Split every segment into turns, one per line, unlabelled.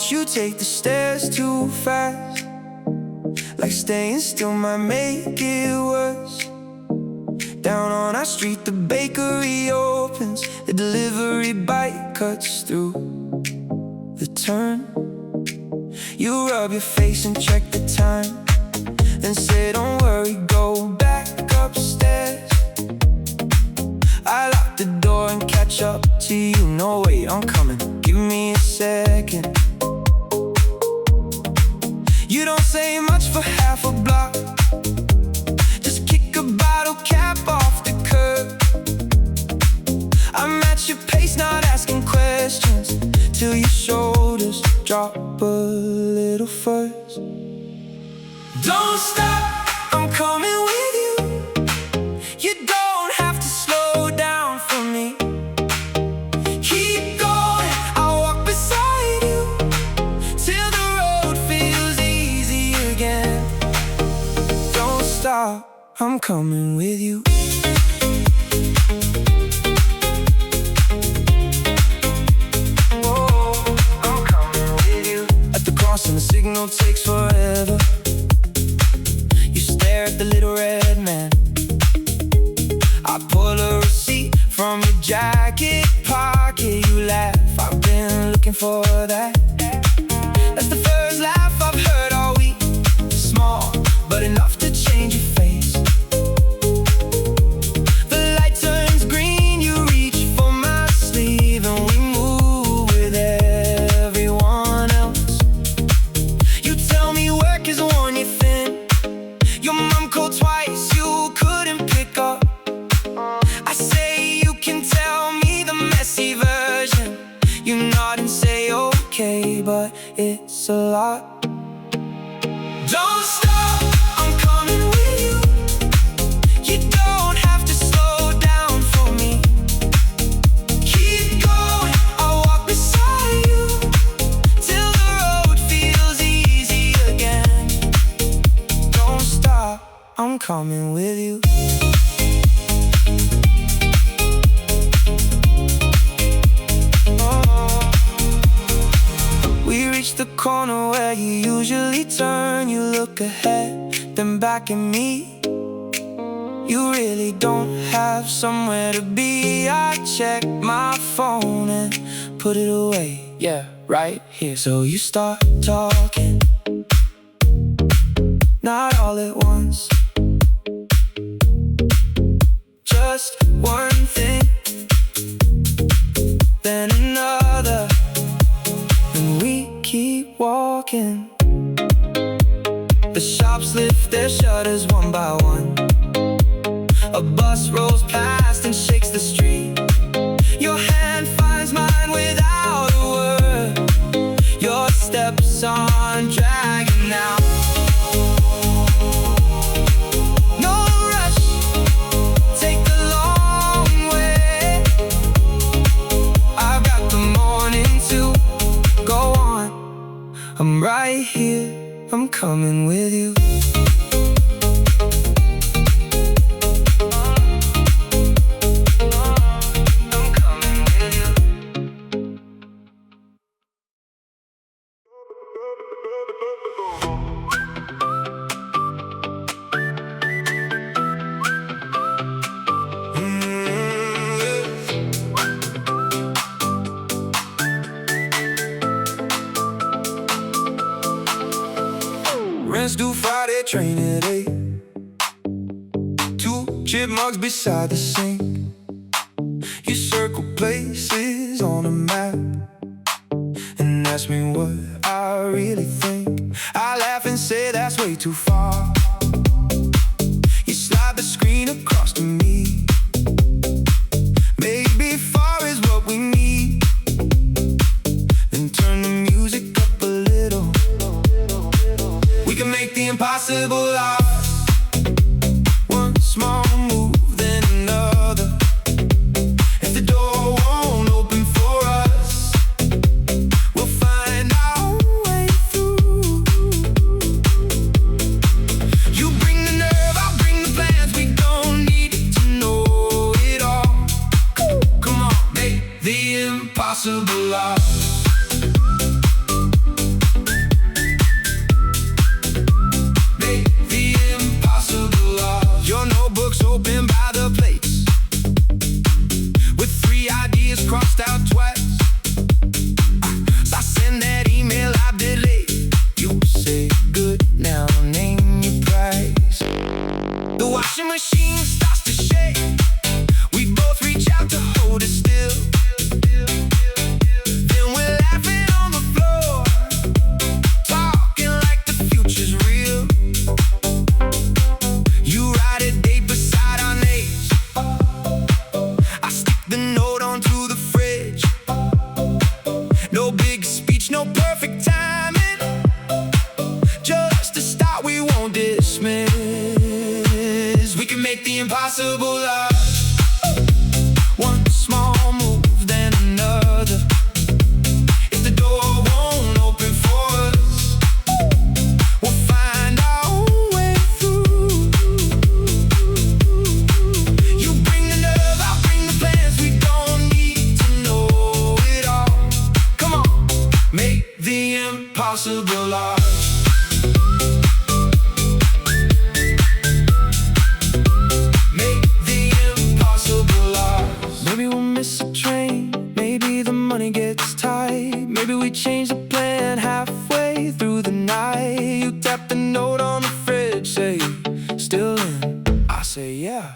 watch you take the stairs too fast. Like staying still might make it worse. Down on our street the bakery opens. The delivery bike cuts through the turn. You rub your face and check the time, then say don't worry, go back upstairs. I lock the door and catch up to you. No, wait, I'm coming, give me a second. You don't say much for half a block. Just kick a bottle cap off the curb. I'm at your pace, not asking questions, till your shoulders drop a little first. Don't stop, I'm coming with you. You don't have to slow down for me. Keep going, I'll walk beside you till the road feels easy again. Don't stop, I'm coming with you. And the signal takes forever. You stare at the little red man. I pull a receipt from your jacket pocket. You laugh, I've been looking for that. That's the first laugh I've heard all week. Small, but enough to change your face. The light turns green, you reach for my sleeve, and we move with everyone else. Work is worn you thin. Your mom called twice, you couldn't pick up. I say you can tell me the messy version. You nod and say okay, but it's a lot. Don't stop, I'm coming with you. You don't have to slow down for me. Keep going, I'll walk beside you till the road feels easy again. Don't stop, I'm coming with you. We reach the corner where you usually turn. You look ahead, then back at me. You really don't have somewhere to be. I check my phone and put it away. Yeah, right here. So you start talking, not all at once. Just one thing, then another, and we keep walking. The shops lift their shutters one by one. A bus rolls past and shakes the street. Your hand finds mine without a word. Your steps on dragging now. No rush, take the long way. I've got the morning to go on. I'm right here, I'm coming with you. Rents due Friday, train at 8. 2 chipmunks beside the sink. You circle places on a map and ask me what I really think. I laugh and say that's way too far. You slide the screen across to me. Maybe far is what we need. Then turn the music up a little. We can make the impossible ours. One small move, then another. If the door won't open for us, we'll find our way through. The washing machine starts to shake. We both reach out to hold it still. Then we're laughing on the floor, talking like the future's real. You write a date beside our names. I stick the note onto the fridge. No big speech, no perfect timing, just a start we won't dismiss. We can make the impossible last. One small move, then another. If the door won't open for us, we'll find our own way through. You bring the love, I'll bring the plans. We don't need to know it all. Come on, make the impossible ours. Maybe we change the plan halfway through the night. You tap the note on the fridge, say, still in? I say, yeah.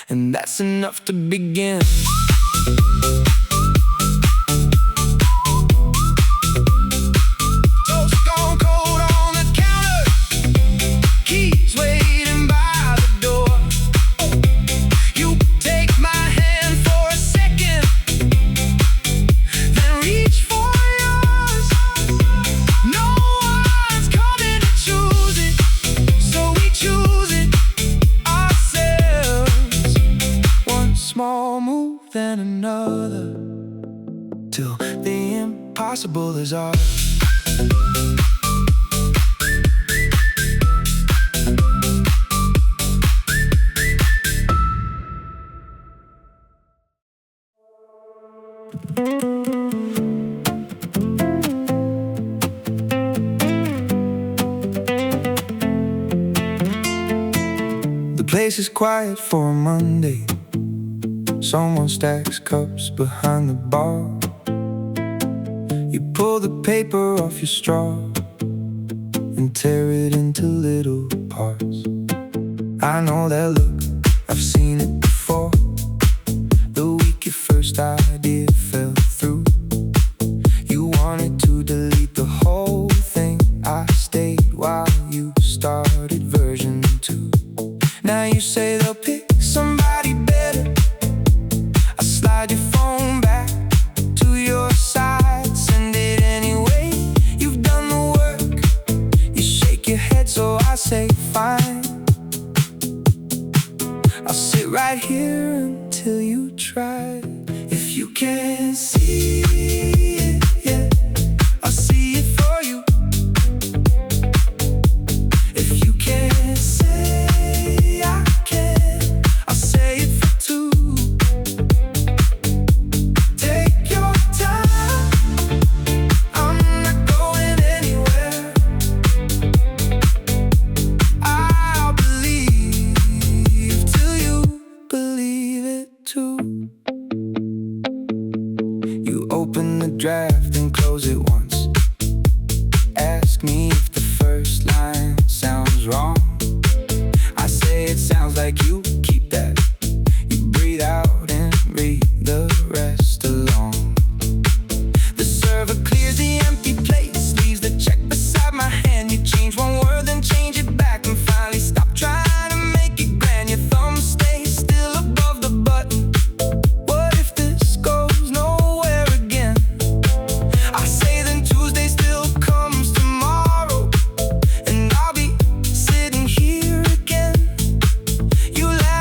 And that's enough to begin. Toast gone cold on the counter, keys waiting by the door. You take my hand for a second, then reach for yours. No one's coming to choose it, so we choose it ourselves. One small move, then another, till the impossible is ours. The place is quiet for a Monday. Someone stacks cups behind the bar. You pull the paper off your straw and tear it into little parts. I know that look, I've seen it before. The week your first idea fell through. You wanted to delete the whole thing. I stayed while you started version 2. Now you say they'll pick somebody better. I slide your phone back to your side, send it anyway. You've done the work. You shake your head, so I say fine. I'll sit right here until you try. If you can't see it yet, I'll see it for you. If you can't say I can, I'll say it for 2. Take your time, I'm not going anywhere. I'll believe till you believe it too. You open the draft and close it once. Ask me if the first line sounds wrong. I say it sounds like you. Keep that. You breathe out and read the rest along. The server clears the empty plates, leaves the check beside my hand. You change one word, then change it back, and finally stop trying to make it grand. Your thumb stays still above the button. What if this goes nowhere again? I say then Tuesday still comes tomorrow, and I'll be sitting here again. You laugh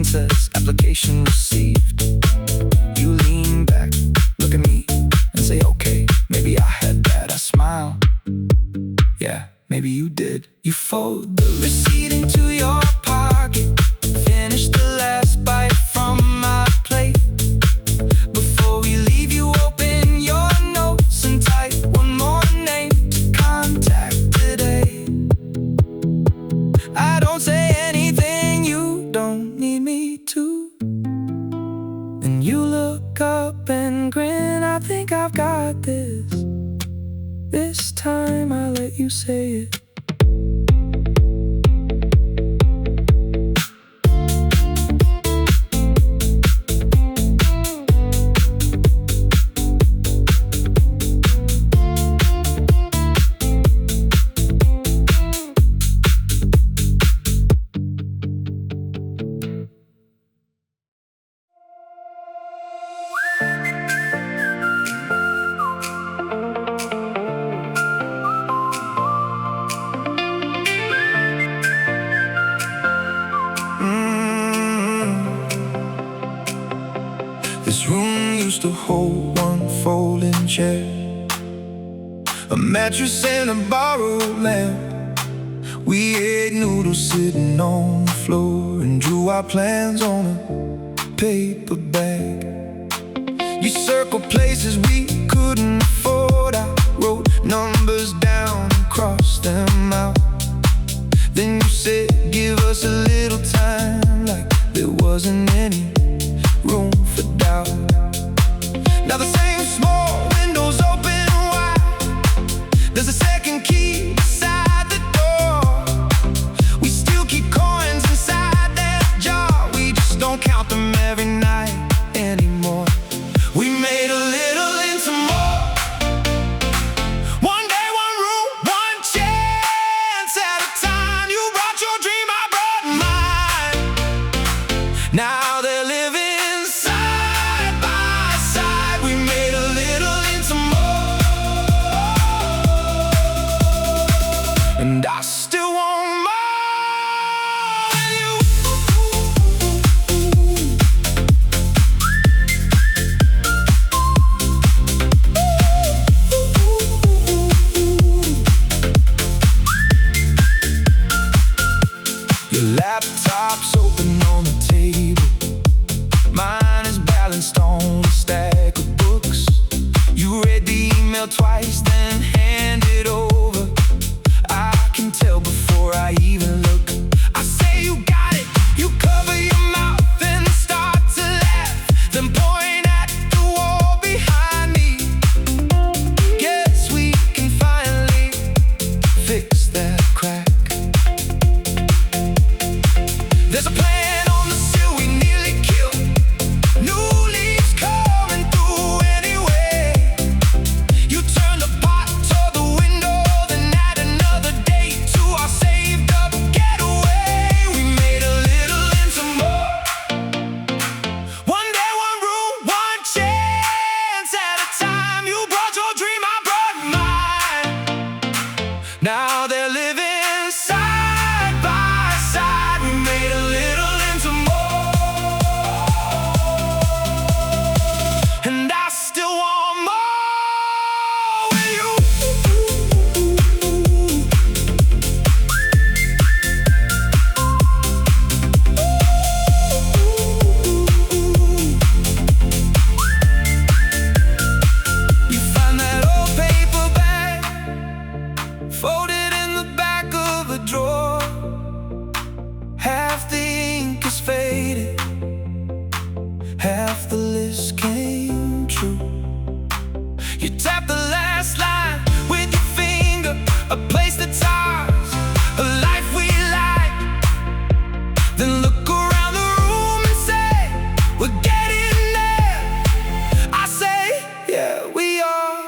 screen says application received. You lean back, look at me, and say, okay, maybe I had that. I smile. Yeah, maybe you did. You fold the receipt into your pocket, finish the last bite from my plate. Before we leave, you open your notes and type one more name to contact today. I don't say anything you don't need me to. And you look up and grin, I think I've got this. This time I let you say it.
This room used to hold one folding chair, a mattress and a borrowed lamp. We ate noodles sitting on the floor and drew our plans on a paper bag. You circled places we couldn't afford. I wrote numbers down and crossed them out. Then you said, give us a little time, like there wasn't any room for doubt. Now the same small windows open wide. There's a second key beside the door. We still keep coins inside that jar. We just don't count them every night anymore. We made a little into more. One day, one room, one chance at a time. You brought your dream, I brought mine. Now they're living side by side. We made a little into more, and I still want more with you. Your laptop's open on the table. Mine is balanced on a stack of books. You read the email twice, then hand it over. I can tell before I even look. I say you got it. You cover your mouth and start to laugh, then point at the wall behind me. Guess we can finally fix that crack. There's a plan on the sill we nearly killed. New leaves coming through anyway. You turned the pot to the window, then add another date to our saved up getaway. We made a little into more. One day, one room, one chance at a time. You brought your dream, I brought mine. Now they're living side by side. We made a little into more, and I still want more with you. You find that old paper bag, folded in the back of a drawer. Half the ink is faded, half the list came true. You tap the last line with your finger, a place that's ours, a life we like. Then look around the room and say, we're getting there. I say, yeah, we are.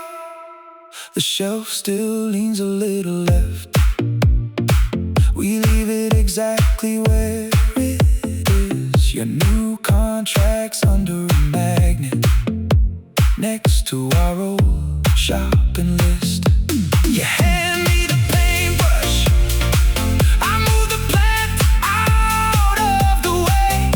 The shelf still leans a little left. We leave it exactly where it is. Your new contract's under a magnet next to our old shopping list. You hand me the paintbrush, I move the plant out of the way.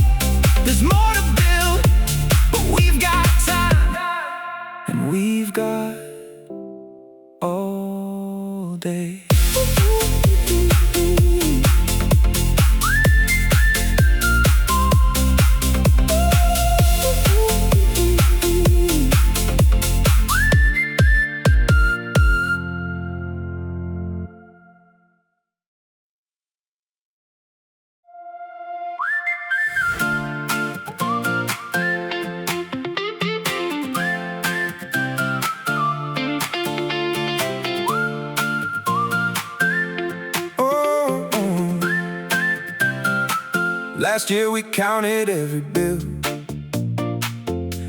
Last year we counted every bill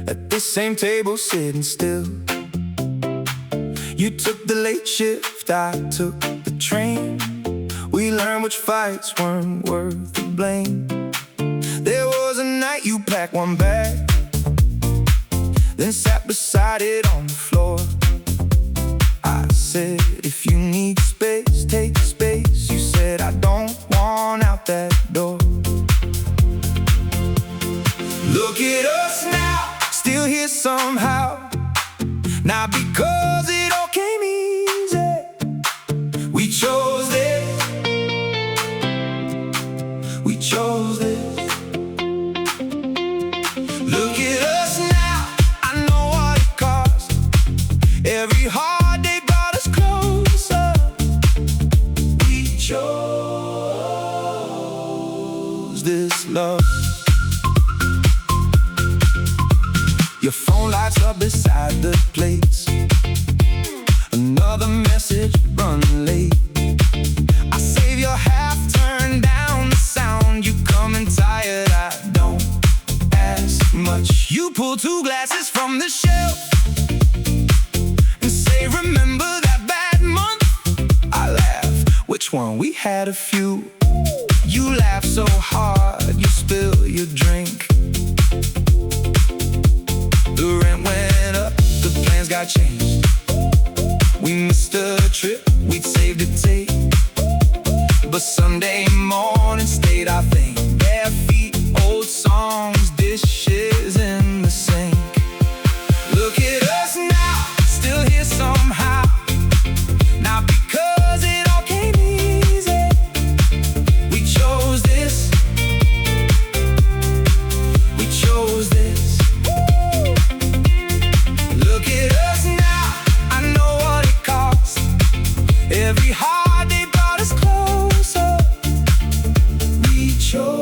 at this same table sitting still. You took the late shift, I took the train. We learned which fights weren't worth the blame. There was a night you packed one bag, then sat beside it on the floor. I said, if you need space, take space. You said, I don't want out that door. Look at us now, still here somehow. Not because it all came easy. We chose this. We chose this. Look at us now, I know what it cost. Every hard day brought us closer. We chose this love. Your phone lights up beside the plates. Another message running late. I save your half, turn down the sound. You coming tired, I don't ask much. You pull two glasses from the shelf and say, remember that bad month? I laugh, which one? We had a few. You laugh so hard, you spill your drink. The rent went up, the plans got changed. We missed a trip, we'd saved a tape. But Sunday morning stayed our thing. Bare feet, old songs, dishes in the sink. Look at us now, still here somehow. Not because it all came easy. We chose this. We chose this. Look at us now, I know what it cost. Every hard day brought us closer. We chose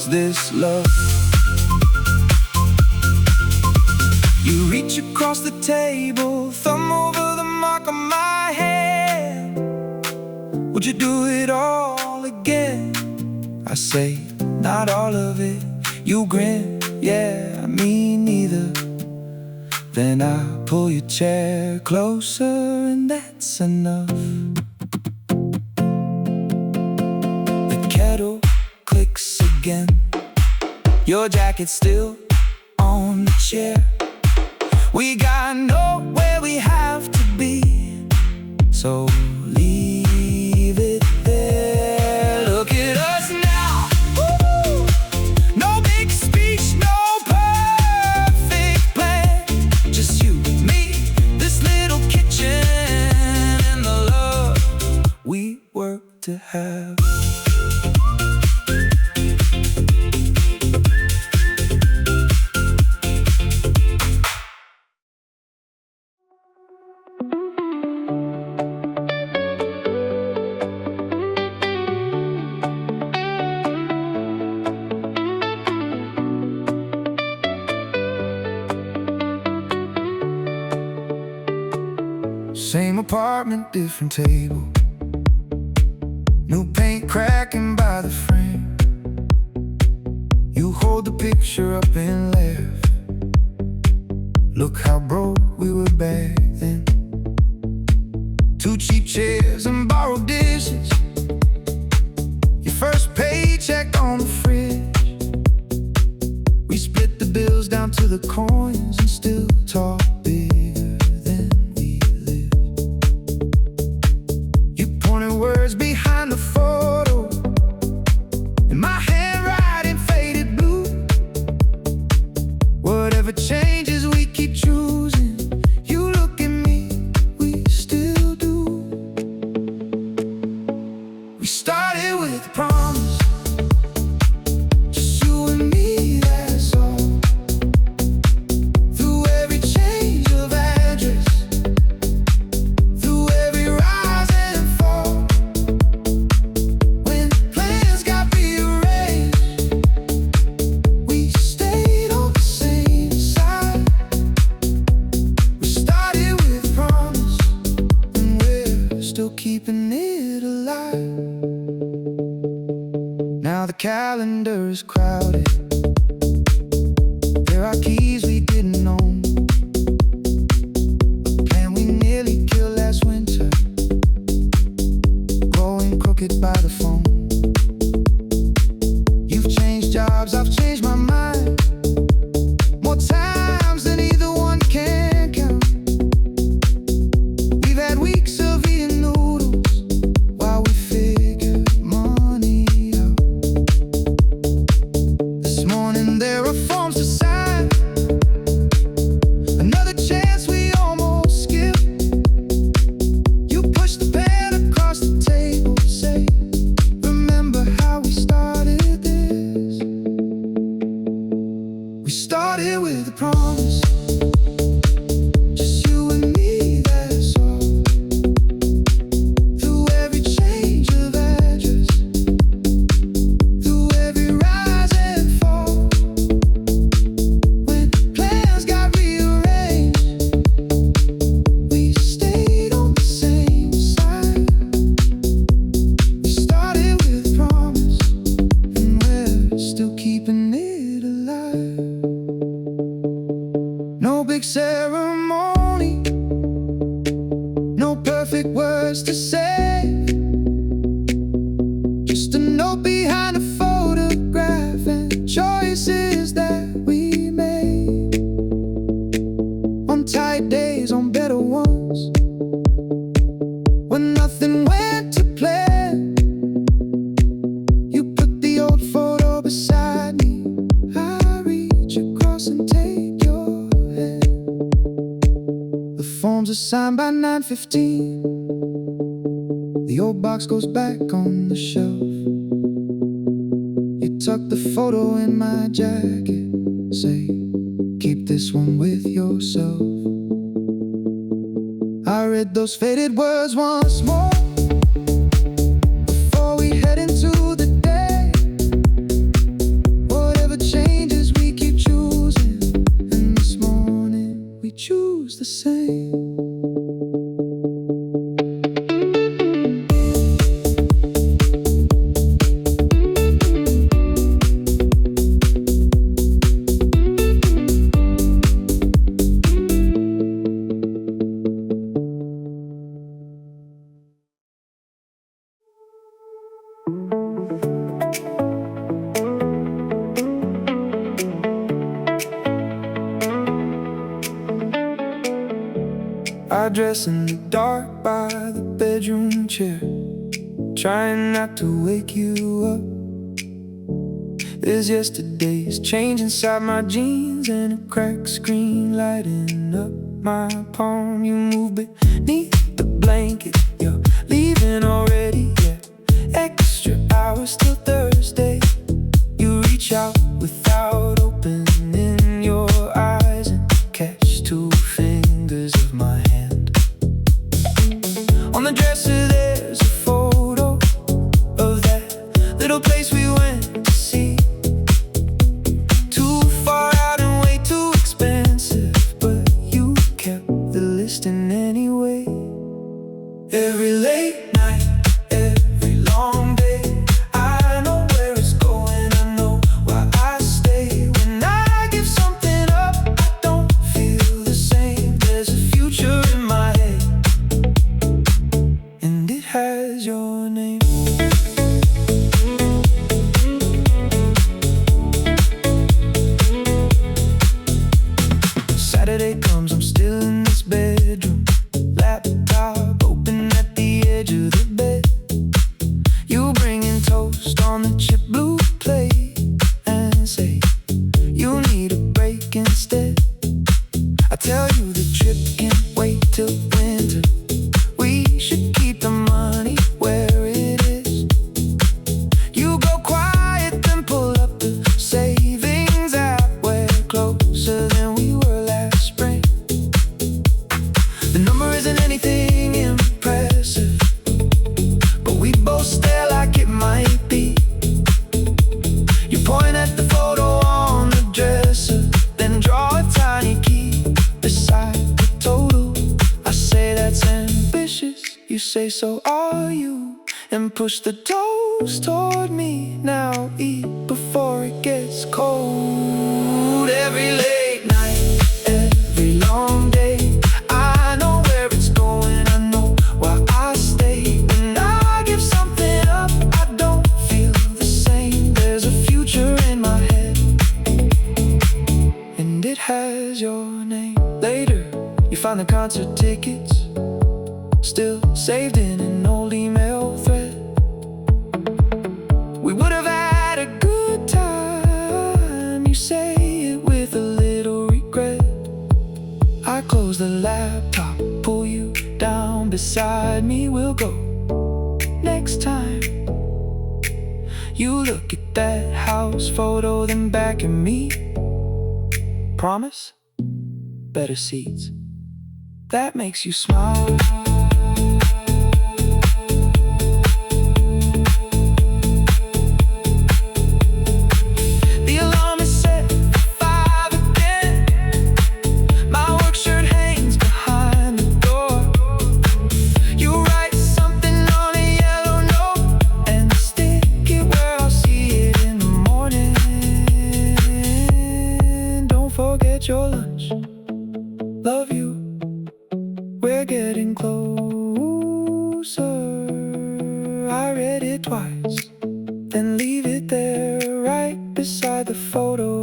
this love. You reach across the table, thumb over the mark on my hand. Would you do it all again? I say, not all of it. You grin, yeah, me neither. Then I pull your chair closer, and that's enough. The kettle clicks again. Your jacket's still on the chair. We got nowhere we have to be, so leave it there. Look at us now. Woo! No big speech, no perfect plan. Just you, me, this little kitchen, and the love we work to have. Same apartment, different table. New paint cracking by the frame. You hold the picture up and laugh. Look how broke we were back then. Two cheap chairs and borrowed dishes. Your first paycheck on the fridge. We split the bills down to the coins and still talk bigger than we lived. You pointed words behind the photo, and my handwriting faded blue. Whatever changes, we keep choosing. You look at me, we still do. We started with a promise, just you and me, that's all. calendar is crowded. There are keys we didn't own, a plan we nearly killed last winter, growing crooked by the phone. You've changed jobs, I've changed my mind, more times than either one can count. We've had weeks of eating noodles while we figured money out. This morning there are forms to sign, another chance we almost skipped. You push the pen across the table, say, remember how we started this? We started with a promise, just you and me, that's all. Through every change of address, through every rise and fall, when plans got rearranged, we stayed on the same side. We started with a promise, and we're still keeping it alive. No big ceremony, no perfect words to say, just a note behind a photograph and choices that we made. On tight days, on better ones, when nothing went to plan, you put the old photo beside me. I reach across and take your hand. The forms are signed by 9:15. The old box goes back on the shelf. You tuck the photo in my jacket, say, keep this one with yourself. I read those faded words once more before we head into the day. Whatever changes, we keep choosing, and this morning we choose the same. I dress in the dark by the bedroom chair, trying not to wake you up. There's yesterday's change inside my jeans and a cracked screen lighting up my palm. You move beneath the blanket, you're leaving already, yeah. Extra hours till Thursday. You reach out without opening your eyes and catch two fingers of my hand. On the dresser there's a photo of that little place we went to see. Too far out and way too expensive, but you kept the listing anyway. Every late night, every long day, I know where it's going, I know why I stay. When I give something up, I don't feel the same. There's a future in my head, and it has your name. Saturday comes, I'm still in this bedroom, laptop open at the edge of the bed. You bring in toast on the chip blue plate and say you need a break instead. I tell you the trip can't wait till winter. We should keep the money where it is. You go quiet, then pull up the savings app. We're closer than we were last spring. The number isn't anything impressive, but we both stare like it might be. You point at the photo on the dresser, then draw a tiny key beside the total. I say that's ambitious, you say so are you, and push the total moves toward me. Now eat before it gets cold. Every late night, every long day, I know where it's going, I know why I stay. When I give something up, I don't feel the same. There's a future in my head, and it has your name. Later, you find the concert tickets still saved in an old email thread. We would have had a good time, you say it with a little regret. I close the laptop, pull you down beside me. We'll go next time. You look at that house photo, then back at me. Promise? Better seats. That makes you smile. Your lunch, love you, we're getting closer. I read it twice, then leave it there right beside the photo.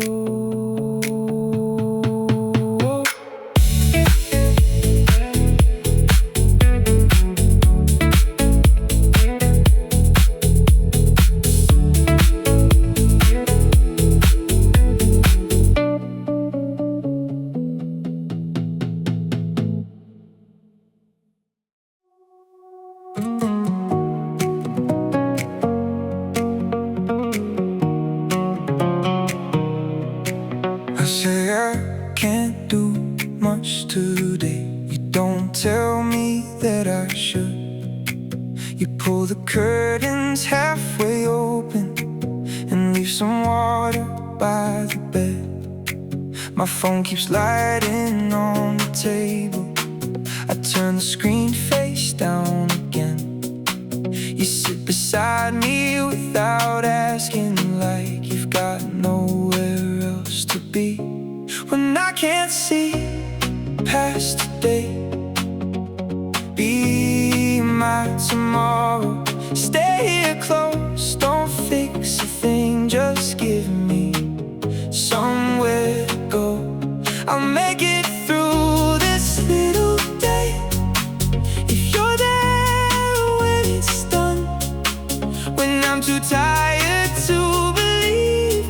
I say I can't do much today. You don't tell me that I should. You pull the curtains halfway open and leave some water by the bed. My phone keeps lighting on the table. I turn the screen face down again. You sit beside me without asking, like you've got nowhere else to be. When I can't see past today, be my tomorrow. Stay here close, don't fix a thing, just give me somewhere to go. I'll make it through this little day if you're there when it's done. When I'm too tired to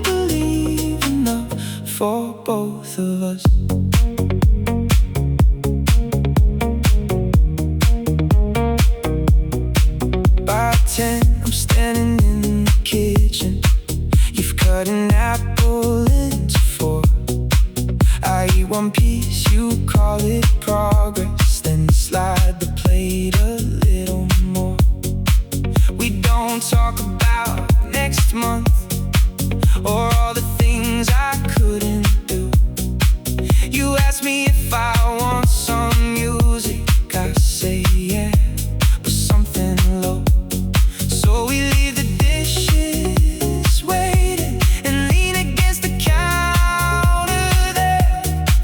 believe enough for both of us. By 10, I'm standing in the kitchen. You've cut an apple into 4. I eat one piece, you call it progress, then slide the plate a little more. We don't talk about next month or all the things I couldn't do. You ask me if I want some music, I say yeah, but something low. So we leave the dishes waiting and lean against the counter there.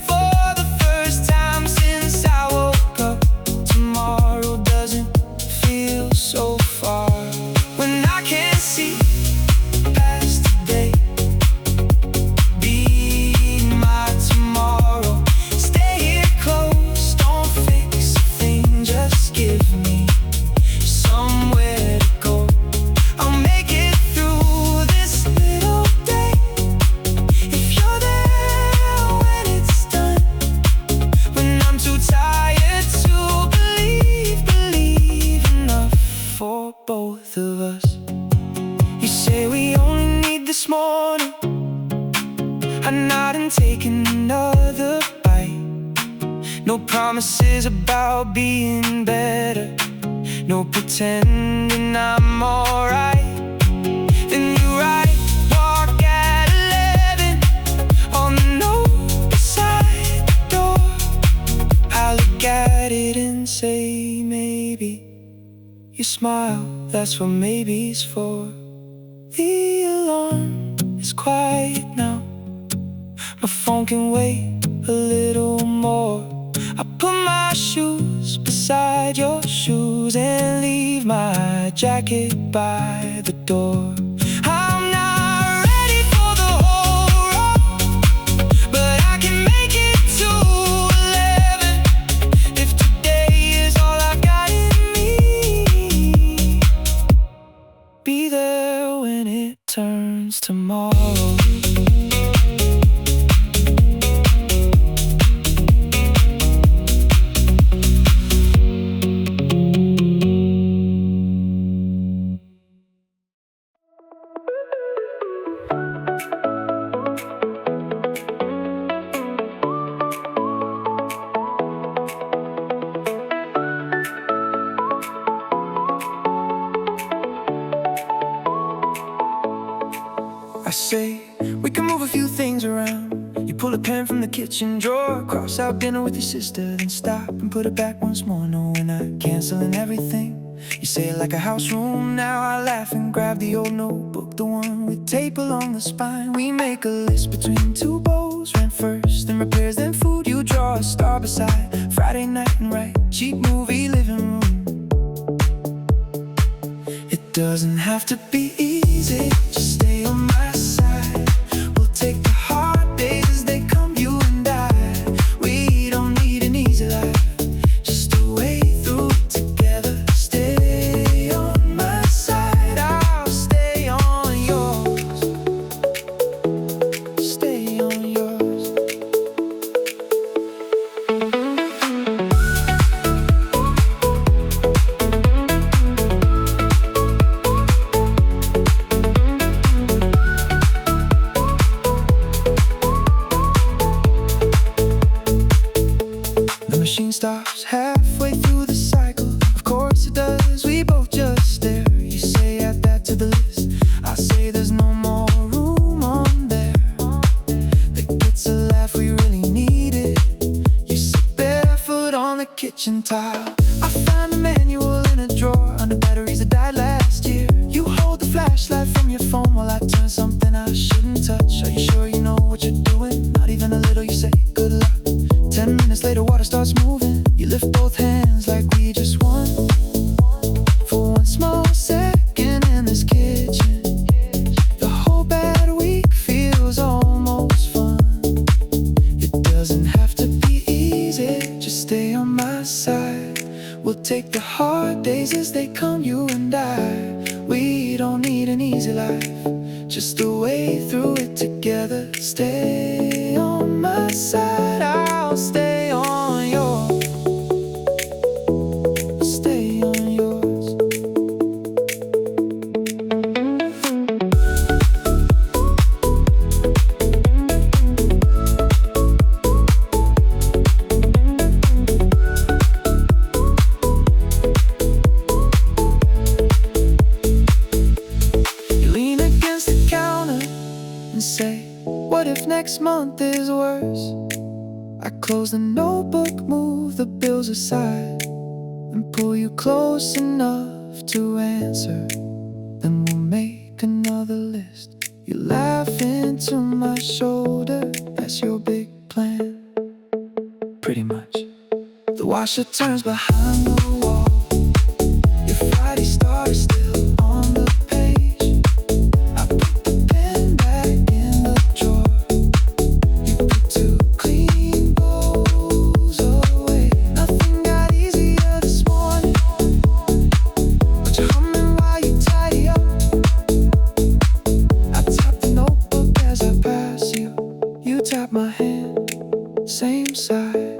For the first time since I woke up, tomorrow doesn't feel so far. When I can't see past today, be my tomorrow. Stay here close, don't fix a thing, just give me somewhere to go. I'll make it through this little day if you're there when it's done. When I'm too tired to believe enough for both of us. You say we only need this morning. I nod and take another bite. No promises about being better, no pretending I'm alright. Then you write, walk at 11 on the note beside the door. I look at it and say maybe
You smile, that's what maybe's for. The alarm is quiet now. My phone can wait a little more. I put my shoes beside your shoes and leave my jacket by the door. I'm not ready for the whole road, but I can make it to 11 if today is all I've got in me. Be there when it turns tomorrow. I say, we can move a few things around. You pull a pen from the kitchen drawer, cross out dinner with your sister, then stop and put it back once more. No, we're not canceling everything. You say it like a house room. Now I laugh and grab the old notebook, the one with tape along the spine. We make a list between two bowls, rent first, then repairs, then food. You draw a star beside Friday night and write cheap movie living room. It doesn't have to be easy, just stay on my side. We'll take the hard days as they come, you and I. We don't need an easy life, just a way through it together. Stay on my side, I'll stay on yours. Stay on yours. The machine stops halfway through the cycle. Of course it does, we both just stare. You say add that to the list, I say there's no more room on there. That gets a laugh, we really need it. You sit barefoot on the kitchen tile. I found a manual in a drawer under batteries that died last year. You hold the flashlight from your phone while I turn something I shouldn't touch. Are you sure you know what you're doing? Not even a little, you say good luck. 10 minutes later, water starts moving. You lift both hands like we just won. For one small second in this kitchen, the whole bad week feels almost fun. It doesn't have to be easy, just stay on my side. We'll take the hard days as they come, you and I. We don't need an easy life, just a way through it together. Stay on my side, I'll stay on yours. Stay on yours. You lean against the counter and say, what if next month is worse? I close the notebook, move the bills aside, and pull you close enough to answer. Then we'll make another list. You laugh into my shoulder, that's your big plan. Pretty much. The washer turns behind the wall. Your Friday star is still on the page. I put the pen back in the drawer. You put two clean bowls away. Nothing got easier this morning, but you're humming while you tidy up. I tap the notebook as I pass you. You tap my hand, same side,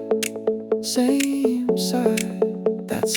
same side. That's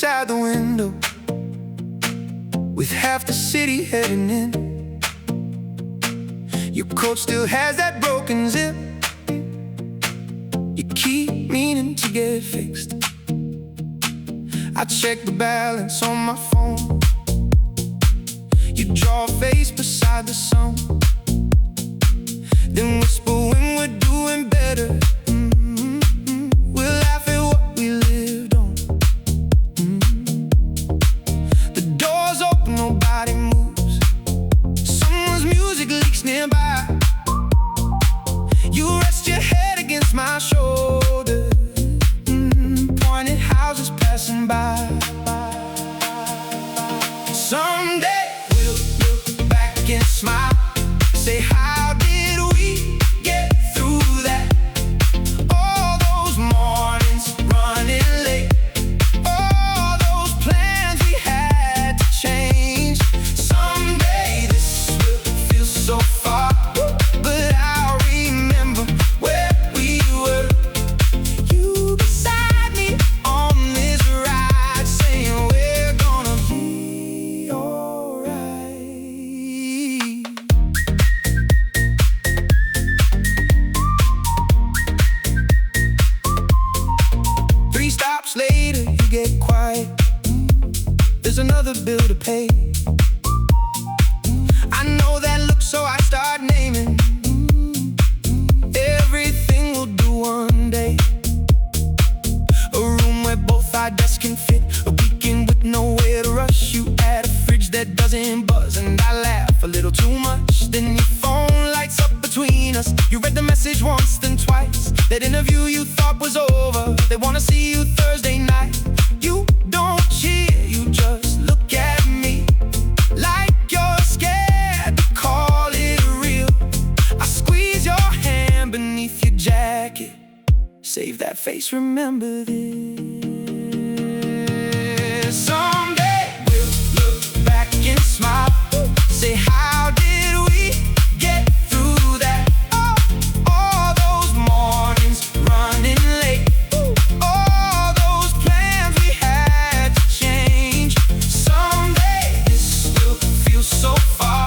outside the window, with half the city heading in. Your coat still has that broken zip. You keep meaning to get fixed. I check the balance on my phone. You draw a face beside the song, then whisper when we're doing better. We'll laugh at what we lived on. The door's open, nobody moves. Someone's music leaks nearby. You rest your head against my shoulder, pointed houses passing by. Someday we'll look back and smile, say, how did we get through that? All those mornings running late, all those plans we had to change. Someday this will feel so far, but I'll remember where we were. You beside me on this ride, saying we're gonna be alright. 3 stops later, you get quiet. There's another bill to pay. I know that look, so I start naming everything we'll do one day. A room where both our desks can fit, a weekend with nowhere to rush. You at a fridge that doesn't buzz, and I laugh a little too much. Then your phone lights up between us. You read the message once, then twice. That interview you thought was over, they wanna see you Thursday night. You don't cheer, you just look at me like you're scared to call it real. I squeeze your hand beneath your jacket. Save that face, remember this. Someday we'll look back and smile, say, how did we get through that? All those mornings running late, all those plans we had to change. Someday this will feel so far,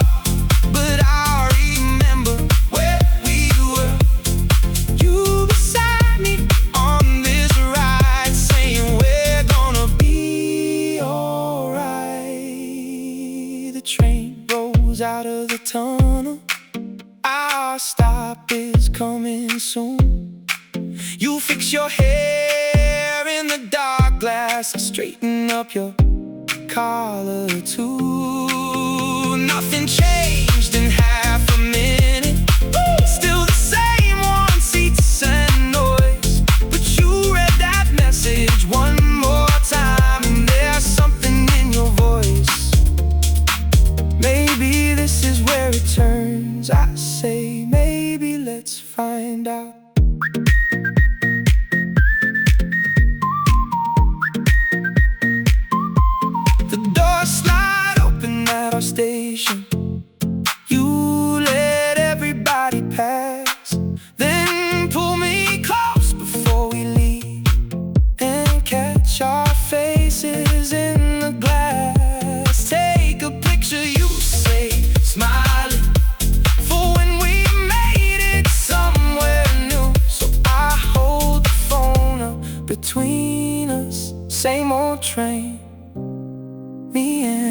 but I'll remember where we were. You beside me on this ride, saying we're gonna be alright. The train rolls out of the tunnel, our stop is coming soon. You fix your hair in the dark glass, straighten up your collar too. Nothing changed in half a minute, still the same, one seats and noise. But you read that message one more time, and there's something in your voice. Maybe this is where it turns. I say, maybe let's find out. The doors slide open at our station. You let everybody pass, then pull me close before we leave, and catch our faces in the glass. Take a picture, you say, smiling, for when we made it somewhere new. So I hold the phone up between us, same old train, me and